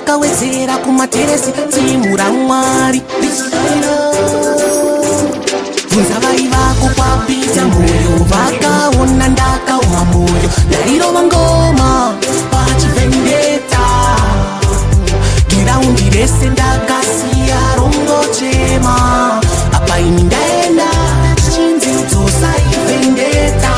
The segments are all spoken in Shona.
ndakawedzera kumateresi timu raMwari. Bvunza vai vako kwapita moyo, vakaona ndakaoma moyo, ndairova ngoma pachivhendeta. Giraundi rese ndakasiya rongochema, apa ini ndaenda chinzi dzosaivhendeta.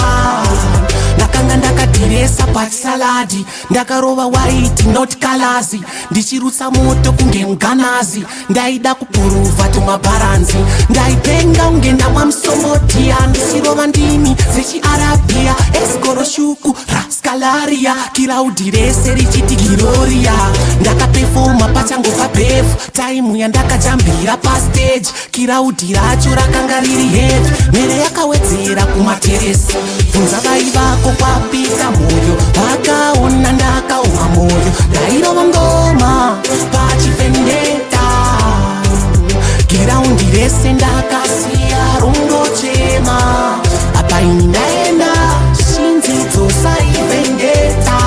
Ndakanga ndakadiresa pachisaladi, ndakarova white not colors, ndichirutsa moto kunge muganazi. Ndaida kupuruvha tumabharanzi, ndaipenga unge ndamwa musomotia. Ndichirova ndimi dzechiarabhia, esgoro shuku raskalaria, kiraudhi rese richiti giroria. Ndakapefoma pachango pabhefu, taimu yandakajambira pastage, kiraudhi racho rakanga riri heavy, mhere yakawedzera kumateresi. Bvunza vai vako kwapita moyo, vakaona ndakaoma moyo, ndairova ngoma pachivhendeta. Giraundi rese ndakasiya rongochema, apa ini ndaenda shinzi dzosaivhendeta.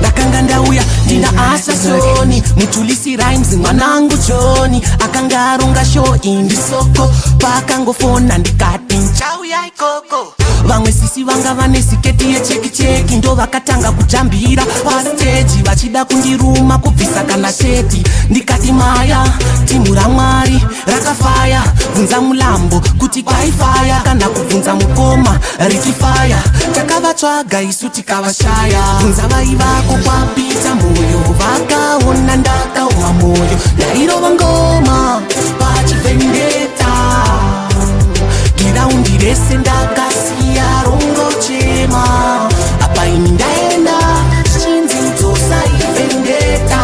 Ndakanga ndauya ndina Asha Soni, mutulisi rhymes mwanangu Joni, akanga aronga show indisoko, pakangofona ndikati nchauya ikoko. Vamwe sisi vanga vane siketi yecheki-cheki, ndo vakatanga kujambira pastage, vachida kundiruma kubvisa kana sheti. Ndikati maya timu raMwari rakafaya, bvunza mulambo kuti kwaifaya, kana kubvunza mukoma richifaya. Takavatsvaga isu tikavashaya. Bvunza vai vako kwapita moyo, vakaona ndakaoma moyo, ndairova ngoma pachivhendeta. Giraundi rese ndakasiya rongochema, apa ini ndaenda chinzi dzosaivhendeta.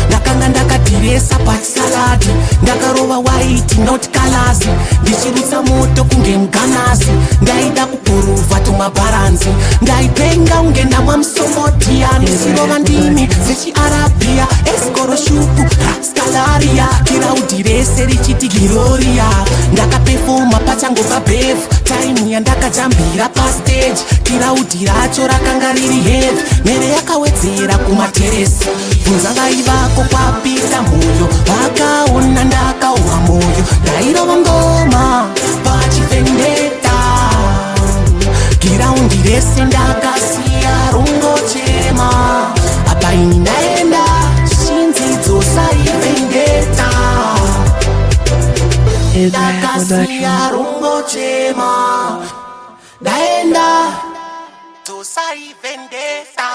Ndakanga ndakadiresa pachisaladi, ndakarova white not colors, ndichirutsa moto kunge muganazi. Ndaida kupuruvha tumabharanzi, ndaipenga unge ndamwa musomotia. Ndichirova ndimi dzechiarabhia, esgoro shuku raskalaria, kiraudhi rese richiti giroria. Ndakapefoma pachango pabhefu, taimu yandakajambira pastage, kiraudhi racho rakanga riri heavy, mhere yakawedzera kumateresi. Bvunza vai vako kwapita moyo, vakaona ndakaoma moyo, ndairova ngoma pachivhendeta. Giraundi rese ndakasiya rongochema, apa ini ndaenda shinzi dzosaivhendeta. Ndakasiya rongochema, ndaenda dzosaivhendeta.